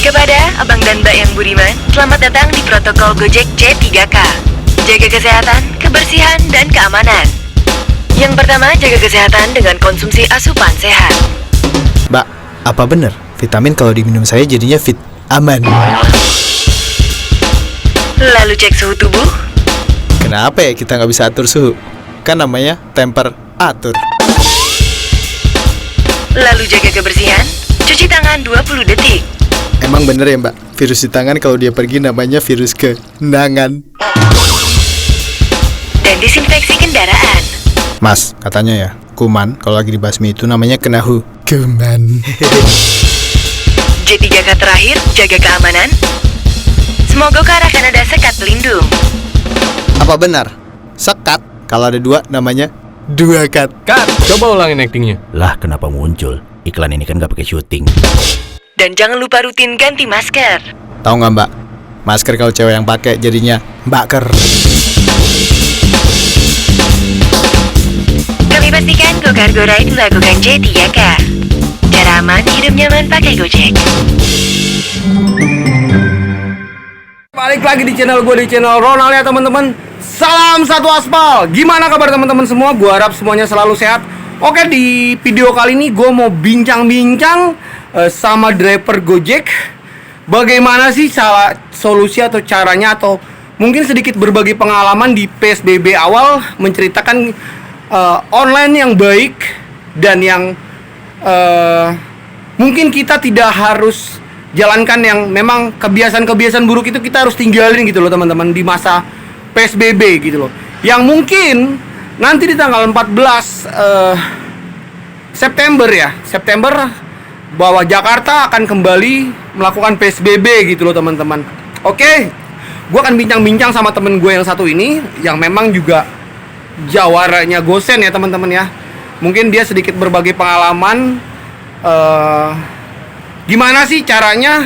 Kepada abang dan mbak yang budiman, selamat datang di protokol Gojek C3K. Jaga kesehatan, kebersihan, dan keamanan. Yang pertama, jaga kesehatan dengan konsumsi asupan sehat. Mbak, apa benar vitamin kalau diminum saya jadinya fit, aman? Lalu cek suhu tubuh. Kenapa ya kita nggak bisa atur suhu? Kan namanya temperatur. Lalu jaga kebersihan, cuci tangan 20 detik. Emang bener ya mbak, virus di tangan kalau dia pergi namanya virus kenangan. Dan disinfeksi kendaraan. Mas, katanya ya, kuman kalau lagi dibasmi itu namanya kenahu. Kuman. J3K terakhir, jaga keamanan. Semoga akan ada sekat pelindung. Apa benar? Sekat, kalau ada dua namanya dua kat. Kat, coba ulangin actingnya. Lah kenapa muncul? Iklan ini kan gak pakai syuting. Dan jangan lupa rutin ganti masker. Tahu nggak mbak? Masker kalau cewek yang pakai jadinya baker. Kami pastikan Go Ride melakukan J3K. Cara aman, hidup nyaman pakai Gojek. Balik lagi di channel gue, di channel Ronald ya teman-teman. Salam satu aspal. Gimana kabar teman-teman semua? Gue harap semuanya selalu sehat. Oke, di video kali ini gue mau bincang-bincang sama driver Gojek. Bagaimana sih solusi atau caranya, atau mungkin sedikit berbagi pengalaman di PSBB awal, menceritakan online yang baik dan yang mungkin kita tidak harus jalankan, yang memang kebiasaan-kebiasaan buruk itu kita harus tinggalin gitu loh teman-teman di masa PSBB gitu loh. Yang mungkin nanti di tanggal 14 September bahwa Jakarta akan kembali melakukan PSBB gitu loh teman-teman. Oke, gue akan bincang-bincang sama temen gue yang satu ini, yang memang juga jawaranya Gosen ya teman-teman ya. Mungkin dia sedikit berbagi pengalaman gimana sih caranya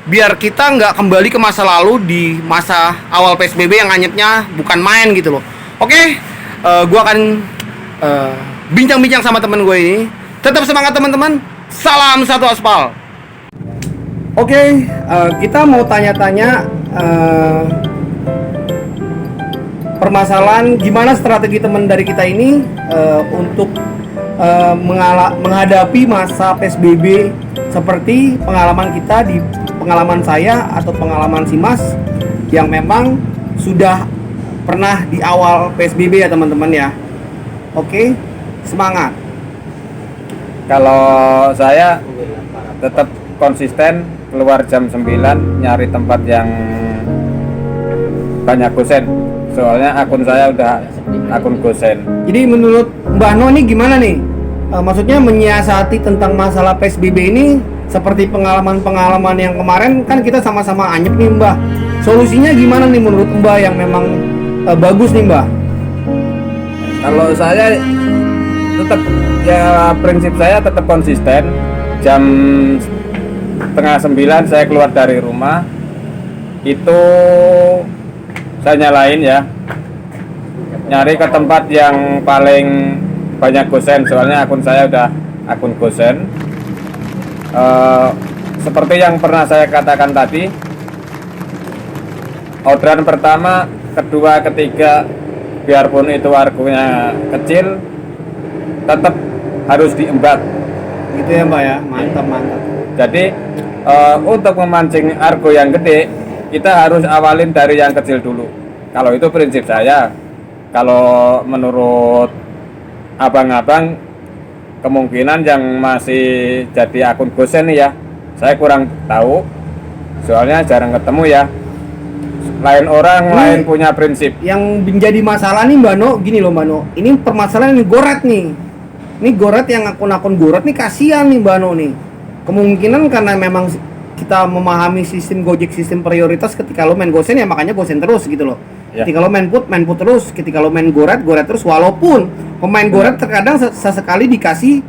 biar kita nggak kembali ke masa lalu di masa awal PSBB yang anyepnya bukan main gitu loh. Oke, gue akan bincang-bincang sama temen gue ini. Tetap semangat teman-teman. Salam satu aspal. Oke, kita mau tanya-tanya permasalahan gimana strategi teman dari kita ini untuk menghadapi masa PSBB, seperti pengalaman kita, di pengalaman saya atau pengalaman si Mas yang memang sudah pernah di awal PSBB ya teman-teman ya. Oke, semangat. Kalau saya tetap konsisten keluar jam 9, nyari tempat yang banyak gosen. Soalnya akun saya udah akun gosen. Jadi menurut Mbak No ini gimana nih? Maksudnya menyiasati tentang masalah PSBB ini, seperti pengalaman-pengalaman yang kemarin kan kita sama-sama anyep nih Mbak. Solusinya gimana nih menurut Mbak yang memang bagus nih Mbak? Kalau saya tetap, ya prinsip saya tetap konsisten. Jam setengah 9 saya keluar dari rumah, itu saya nyalain ya, nyari ke tempat yang paling banyak gosen. Soalnya akun saya udah akun gosen. Seperti yang pernah saya katakan tadi, orderan pertama, kedua, ketiga, biarpun itu argonya kecil, tetap harus diembat Gitu ya Mbak ya, mantap. Jadi untuk memancing argo yang gede, kita harus awalin dari yang kecil dulu. Kalau itu prinsip saya. Kalau menurut abang-abang, kemungkinan yang masih jadi akun gosen nih ya, saya kurang tahu, soalnya jarang ketemu ya. Lain orang, lain punya prinsip. Yang menjadi masalah nih Mbak No, gini loh Mbak No, ini permasalahan ini goret nih. Ini goret, yang akun-akun goret nih kasihan nih Mbak No nih. Kemungkinan karena memang kita memahami sistem Gojek, sistem prioritas, ketika lo main gosen ya makanya gosen terus gitu loh. Ya. Ketika lo main put terus, ketika lo main goret terus, walaupun pemain goret terkadang sesekali dikasih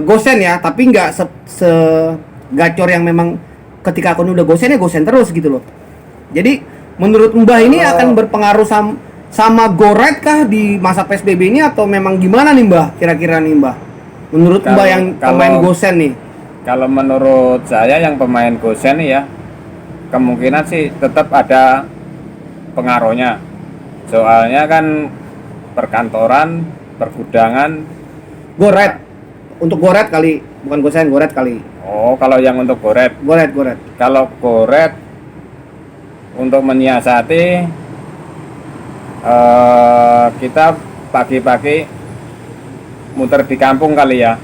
gosen ya, tapi nggak segacor yang memang ketika akun udah gosen ya gosen terus gitu loh. Jadi menurut Mbah ini akan berpengaruh sama goret kah di masa PSBB ini, atau memang gimana nih Mbah, kira-kira nih Mbah? Menurut Mbah yang pemain gosen nih. Kalau menurut saya yang pemain Gosen ya, kemungkinan sih tetap ada pengaruhnya. Soalnya kan perkantoran, pergudangan. Goret. Untuk goret kali, bukan gosen, goret kali. Oh, kalau yang untuk goret. Goret. Kalau goret untuk menyiasati, kita pagi-pagi muter di kampung kali ya.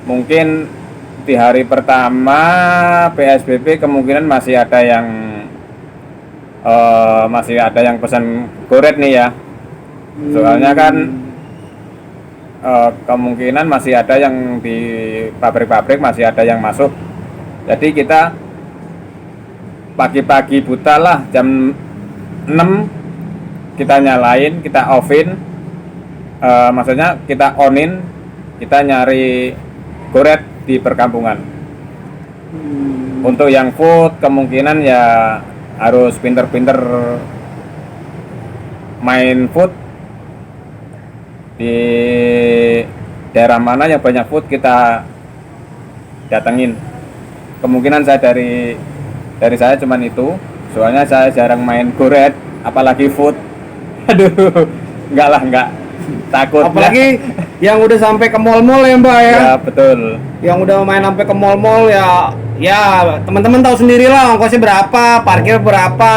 Mungkin di hari pertama PSBB kemungkinan masih ada yang pesan goret nih ya. Soalnya kan kemungkinan masih ada yang di pabrik-pabrik masih ada yang masuk. Jadi kita pagi-pagi buta lah jam 6 kita nyalain, kita offin, maksudnya kita onin, kita nyari goret di perkampungan. Untuk yang food kemungkinan ya harus pinter-pinter main food. Di daerah mana yang banyak food kita datengin. Kemungkinan saya dari saya cuman itu, soalnya saya jarang main goret, apalagi food. Aduh, enggak takut. Apalagi yang udah sampai ke mall-mall ya Mbak ya. Ya betul. Yang udah main sampai ke mall-mall ya teman-teman tahu sendiri lah ongkosnya berapa, parkir berapa,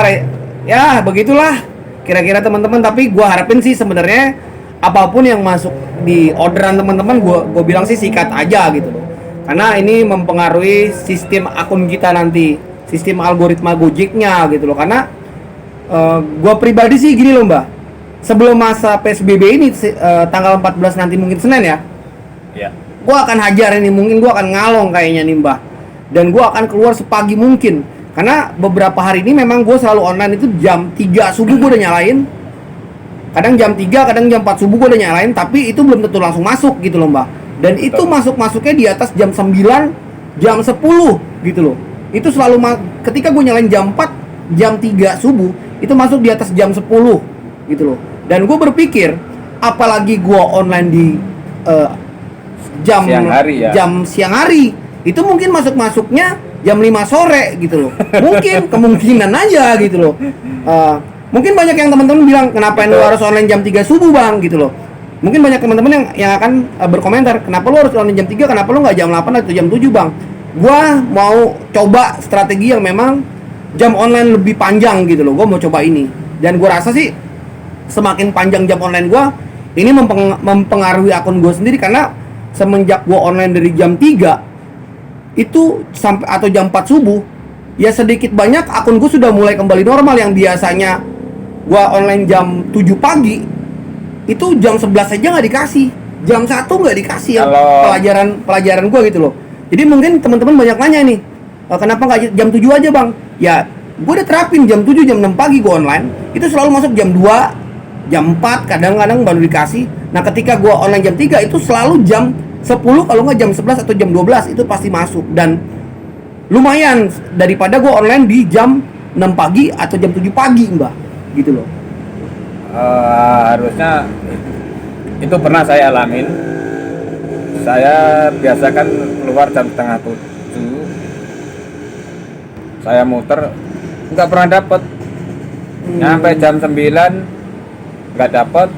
ya begitulah kira-kira teman-teman. Tapi gua harapin sih sebenarnya apapun yang masuk di orderan teman-teman, gua bilang sih sikat aja gitu loh. Karena ini mempengaruhi sistem akun kita nanti, sistem algoritma Gojeknya gitu loh. Karena gua pribadi sih gini loh Mbak. Sebelum masa PSBB ini tanggal 14 nanti mungkin Senin ya. Ya. Gua akan hajar ini, mungkin gua akan ngalong kayaknya nih Mbak. Dan gua akan keluar sepagi mungkin. Karena beberapa hari ini memang gua selalu online itu jam 3 subuh gua udah nyalain. Kadang jam 3, kadang jam 4 subuh gua udah nyalain, tapi itu belum tentu langsung masuk gitu loh Mbak. Dan itu masuknya di atas jam 9, jam 10 gitu loh. Itu selalu ketika gue nyalain jam 4, jam 3 subuh, itu masuk di atas jam 10 gitu loh. Dan gue berpikir, apalagi gue online di jam siang hari, itu mungkin masuknya jam 5 sore gitu loh. Mungkin kemungkinan aja gitu loh. Mungkin banyak yang teman-teman bilang, kenapa lu harus online jam 3 subuh bang gitu loh. Mungkin banyak teman-teman yang akan berkomentar, kenapa lu harus online jam 3, kenapa lu nggak jam 8 atau jam 7 bang. Gua mau coba strategi yang memang jam online lebih panjang gitu loh. Gua mau coba ini. Dan gua rasa sih semakin panjang jam online gua, ini mempengaruhi akun gua sendiri. Karena semenjak gua online dari jam 3 itu sampai atau jam 4 subuh, ya sedikit banyak akun gua sudah mulai kembali normal. Yang biasanya gua online jam 7 pagi, itu jam 11 aja nggak dikasih, jam 1 nggak dikasih ya pelajaran gua gitu loh. Jadi mungkin teman-teman banyak nanya nih, kenapa nggak jam 7 aja bang? Ya gue udah terapin jam 7, jam 6 pagi gue online, itu selalu masuk jam 2, jam 4, kadang-kadang baru dikasih. Nah ketika gue online jam 3 itu selalu jam 10, kalau nggak jam 11 atau jam 12 itu pasti masuk. Dan lumayan daripada gue online di jam 6 pagi atau jam 7 pagi mbak, gitu loh. Harusnya itu pernah saya alamin. Saya biasakan keluar jam setengah 7, saya muter nggak pernah dapet. Nyampe jam 9 nggak dapet.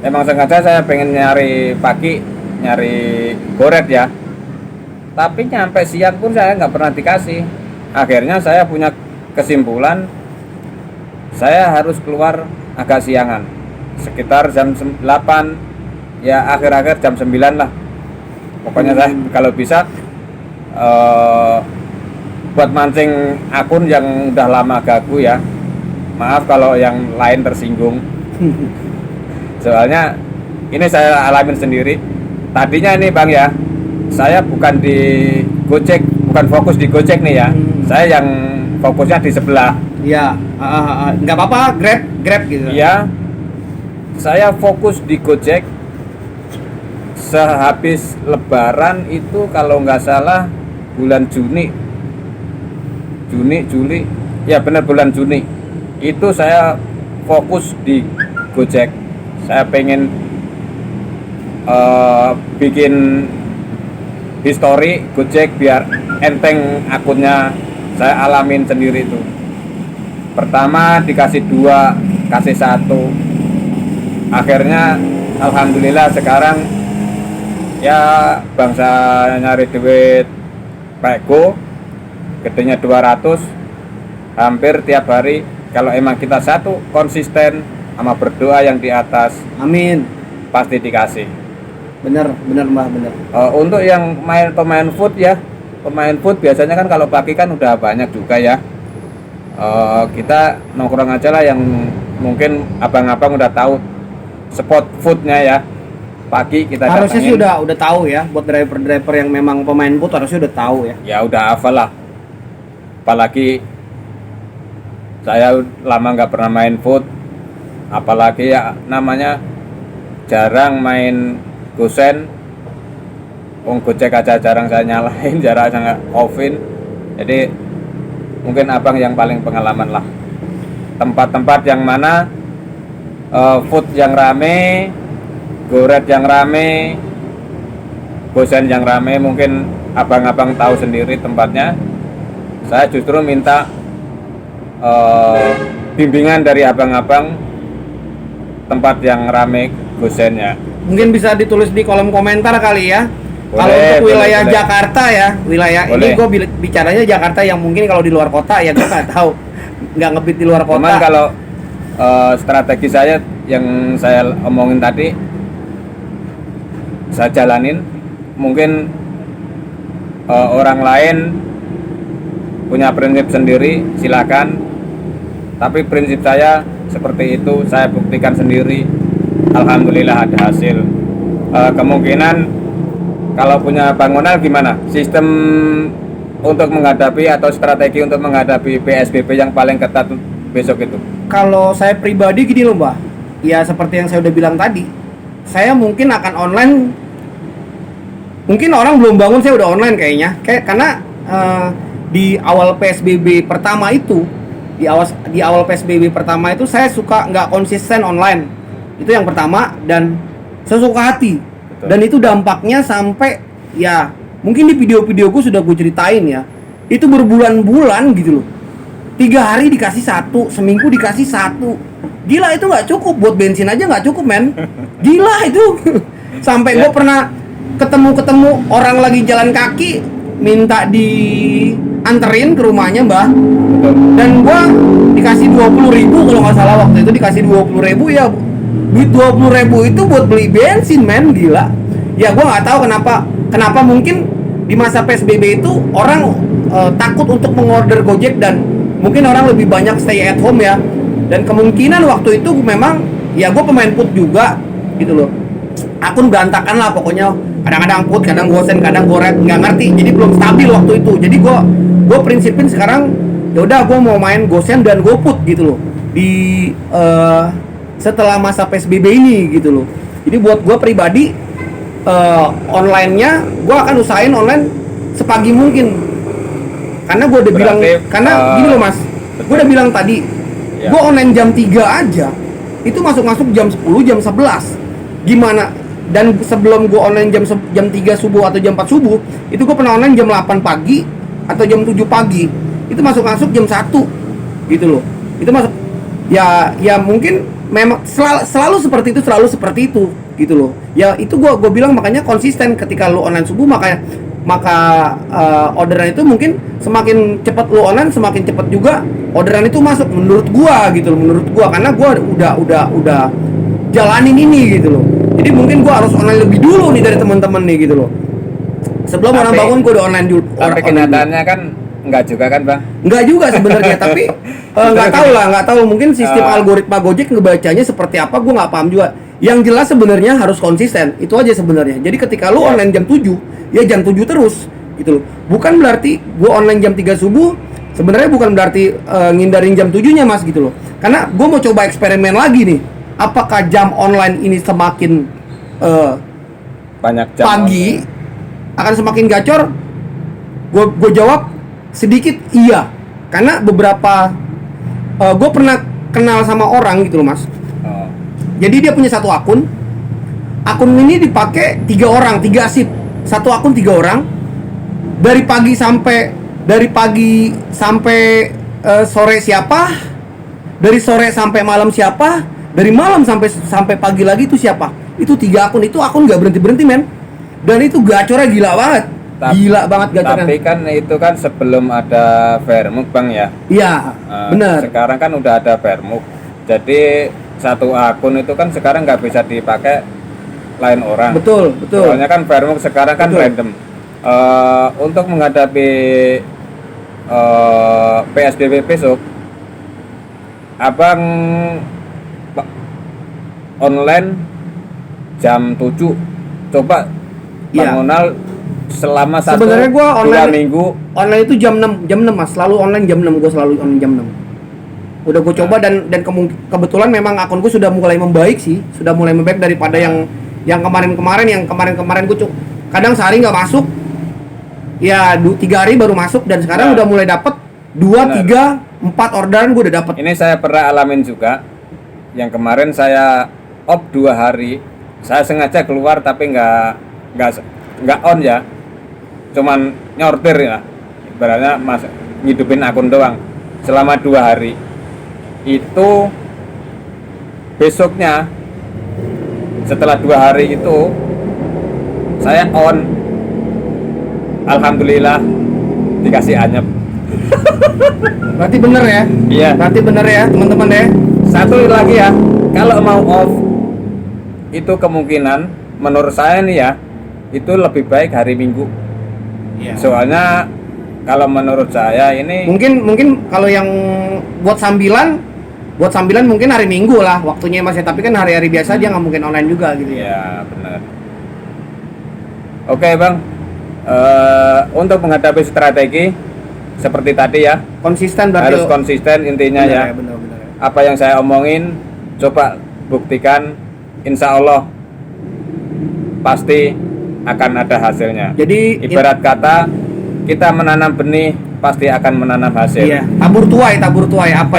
Emang sengaja saya pengen nyari pagi, nyari goret ya, tapi nyampe siang pun saya nggak pernah dikasih. Akhirnya saya punya kesimpulan, saya harus keluar agak siangan, sekitar jam 8, ya akhir-akhir jam 9 lah. Pokoknya saya kalau bisa buat mancing akun yang udah lama gagu ya. Maaf kalau yang lain tersinggung. Soalnya ini saya alamin sendiri. Tadinya ini bang ya, saya bukan di Gojek, bukan fokus di Gojek nih ya. Saya yang fokusnya di sebelah. Iya, nggak apa-apa, Grab gitu. Iya, saya fokus di Gojek. Sehabis Lebaran itu kalau nggak salah bulan Juni, Juli, ya benar bulan Juni. Itu saya fokus di Gojek. Saya pengen bikin history Gojek biar enteng akunnya. Saya alamin sendiri itu. Pertama dikasih 2, kasih 1. Akhirnya alhamdulillah sekarang ya bangsa nyari duit pego gedenya 200 hampir tiap hari. Kalau emang kita satu konsisten sama berdoa yang di atas, Amin. pasti dikasih. Bener Mbah, bener. Untuk yang pemain food ya, pemain food biasanya kan kalau pagi kan udah banyak juga ya. Kita nongkrong aja lah yang mungkin abang-abang udah tahu spot foodnya ya. Pagi kita Harusnya sih datangin. udah tahu ya, buat driver-driver yang memang pemain food harusnya udah tahu ya. Ya udah hafal lah. Apalagi saya lama nggak pernah main food, apalagi ya namanya jarang main gosen. Gojek aja jarang saya nyalain, jarang saya offin. Jadi mungkin abang yang paling pengalaman lah. Tempat-tempat yang mana food yang rame, goret yang rame, gosen yang rame, mungkin abang-abang tahu sendiri tempatnya. Saya justru minta bimbingan dari abang-abang tempat yang rame gosennya. Mungkin bisa ditulis di kolom komentar kali ya. Kalau Boleh, untuk wilayah boleh. Jakarta ya, wilayah ini Boleh. gue bicaranya Jakarta yang mungkin kalau di luar kota ya gue nggak tahu, nggak ngebit di luar kota. Cuman kalau strategi saya yang saya omongin tadi saya jalanin, mungkin orang lain punya prinsip sendiri, silakan. Tapi prinsip saya seperti itu, saya buktikan sendiri. Alhamdulillah ada hasil. Kemungkinan kalau punya bangunan gimana? Sistem untuk menghadapi atau strategi untuk menghadapi PSBB yang paling ketat besok itu? Kalau saya pribadi gini loh Mbak, ya seperti yang saya udah bilang tadi, saya mungkin akan online. Mungkin orang belum bangun saya udah online kayaknya, karena di awal PSBB pertama itu, di awal PSBB pertama itu saya suka nggak konsisten online, itu yang pertama, dan saya suka hati. Betul. Dan itu dampaknya sampai ya mungkin di video-videoku sudah gue ceritain ya, itu berbulan-bulan gitu loh. 3 hari dikasih 1, seminggu dikasih 1. Gila, itu nggak cukup buat bensin aja, nggak cukup men. Gila itu. Sampai gue pernah ketemu orang lagi jalan kaki minta dianterin ke rumahnya Mbah. Betul. Dan gue dikasih 20.000 kalau nggak salah, waktu itu dikasih 20.000 ya. Duit 20.000 itu buat beli bensin men, gila. Ya gue nggak tahu kenapa mungkin di masa PSBB itu orang takut untuk mengorder Gojek, dan mungkin orang lebih banyak stay at home ya. Dan kemungkinan waktu itu memang ya gue pemain food juga gitu loh. Akun berantakan lah pokoknya, kadang-kadang food, kadang gosen, kadang goret, nggak ngerti. Jadi belum stabil waktu itu. Jadi gue prinsipin sekarang ya udah gue mau main gosen dan GoFood gitu loh di setelah masa PSBB ini gitu loh. Jadi buat gue pribadi online-nya gue akan usahain online sepagi mungkin, karena gue udah bilang, karena gini loh mas, gue udah bilang tadi Ya. gue online jam 3 aja itu masuk jam 10, jam 11 gimana. Dan sebelum gue online jam 3 subuh atau jam 4 subuh itu gue pernah online jam 8 pagi atau jam 7 pagi, itu masuk jam 1 gitu loh. Itu masuk ya mungkin memang selalu seperti itu gitu loh. Ya itu gue bilang, makanya konsisten. Ketika lu online subuh maka orderan itu mungkin semakin cepat lu online, semakin cepat juga orderan itu masuk menurut gua gitu loh, menurut gua, karena gua udah jalanin ini gitu loh. Jadi mungkin gua harus online lebih dulu nih dari teman-teman nih gitu loh. Sebelum orang bangun gua udah online dulu. Tapi kenyataannya kan enggak juga kan bang? Enggak juga sebenarnya, tapi nggak tahu mungkin sistem algoritma Gojek ngebacanya seperti apa, gua nggak paham juga. Yang jelas sebenarnya harus konsisten, itu aja sebenarnya. Jadi ketika lu online jam 7, ya jam 7 terus gitu loh. Bukan berarti gua online jam 3 subuh, sebenarnya bukan berarti ngindarin jam 7-nya mas gitu loh. Karena gua mau coba eksperimen lagi nih. Apakah jam online ini semakin Banyak jam pagi akan semakin gacor? Gue jawab sedikit iya, karena beberapa gue pernah kenal sama orang gitu loh mas. Oh. Jadi dia punya satu akun ini dipakai 3 orang, 3 shift. satu akun 3 orang. Dari pagi sampai sore siapa? Dari sore sampai malam siapa? Dari malam sampai pagi lagi itu siapa? Itu 3 akun, itu akun nggak berhenti men. Dan itu gacornya gila banget. Gila banget gacornya. Tapi kan itu kan sebelum ada Vermuk Bang ya. Iya, benar. Sekarang kan udah ada Vermuk. Jadi satu akun itu kan sekarang nggak bisa dipakai lain orang. Betul. Soalnya kan Vermuk sekarang kan Betul. random. Untuk menghadapi PSBB besok, Abang online jam 7. Coba Iya. bangunal selama Sebenarnya gua 2 online- minggu. Online itu jam 6 Mas, selalu online jam 6, gue selalu online jam 6. Udah gue coba dan kebetulan memang akun gue sudah mulai membaik sih, sudah mulai membaik daripada yang kemarin gue kadang sehari nggak masuk, ya 3 hari baru masuk, dan sekarang Nah. udah mulai dapet 2, Benar. 3, 4 orderan gue udah dapet. Ini saya pernah alamin juga. Yang kemarin saya off 2 hari. Saya sengaja keluar tapi nggak on ya. Cuman nyortir ya. Ibaratnya ngidupin akun doang selama 2 hari. Itu besoknya setelah 2 hari itu saya on. Alhamdulillah dikasih anyep. Berarti bener ya? Iya. Berarti bener ya teman-teman ya? Satu lagi ya, kalau mau off itu kemungkinan menurut saya nih ya, itu lebih baik hari Minggu. Iya. Soalnya kalau menurut saya ini Mungkin kalau yang buat sambilan mungkin hari Minggu lah waktunya Mas ya, tapi kan hari-hari biasa dia nggak mungkin online juga gitu ya. ya benar. Oke Bang, untuk menghadapi strategi seperti tadi ya, Konsisten berarti. harus konsisten intinya ya. Bener. Apa yang saya omongin coba buktikan, insya Allah pasti akan ada hasilnya. Jadi Ibarat kata kita menanam benih pasti akan menanam hasil. iya, tabur tuai. Apa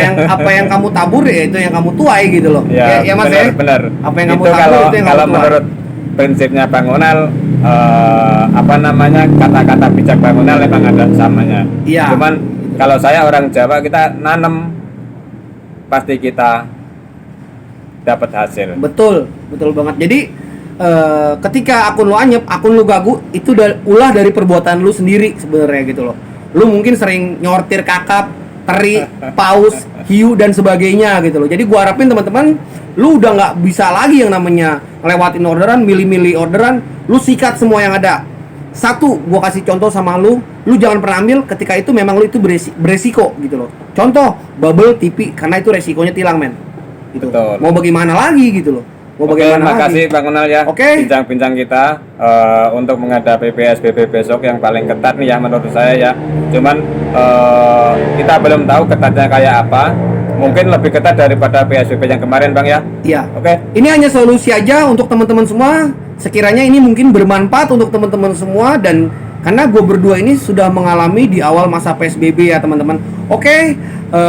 yang kamu tabur ya itu yang kamu tuai gitu loh. Ya, Mas benar, ya. benar. Apa yang kamu Itu tabur kalau itu yang kalau kamu tuai. menurut prinsipnya Bang Onal, kata-kata bijak Bang Onal memang ada samanya. Iya. Cuman kalau saya orang Jawa, kita nanam pasti kita dapat hasil. Betul banget. Jadi ketika akun lu anyep, akun lu gagu, itu ulah dari perbuatan lu sendiri sebenarnya gitu loh. Lu mungkin sering nyortir kakap, teri, paus, hiu dan sebagainya gitu loh. Jadi gua harapin teman-teman lu udah nggak bisa lagi yang namanya ngelewatin orderan, milih-milih orderan, lu sikat semua yang ada. Satu, gua kasih contoh sama lu jangan pernah ambil ketika itu memang lu itu beresiko gitu loh. Contoh, bubble TV, karena itu resikonya tilang men. Gitu. Betul. Mau bagaimana lagi gitu loh. Mau Oke, bagaimana makasih lagi. Bang Onal ya. Oke. Bincang-bincang kita untuk menghadapi PSBB besok yang paling ketat nih ya menurut saya ya. Cuman kita belum tahu ketatnya kayak apa. Mungkin lebih ketat daripada PSBB yang kemarin Bang ya. Iya. Oke. Ini hanya solusi aja untuk teman-teman semua. Sekiranya ini mungkin bermanfaat untuk teman-teman semua, dan karena gue berdua ini sudah mengalami di awal masa PSBB ya teman-teman. Oke,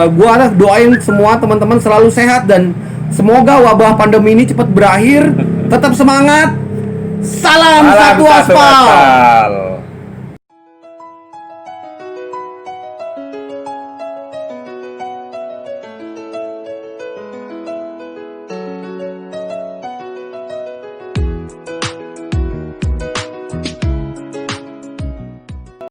gue doain semua teman-teman selalu sehat dan semoga wabah pandemi ini cepat berakhir. Tetap semangat. Salam satu aspal.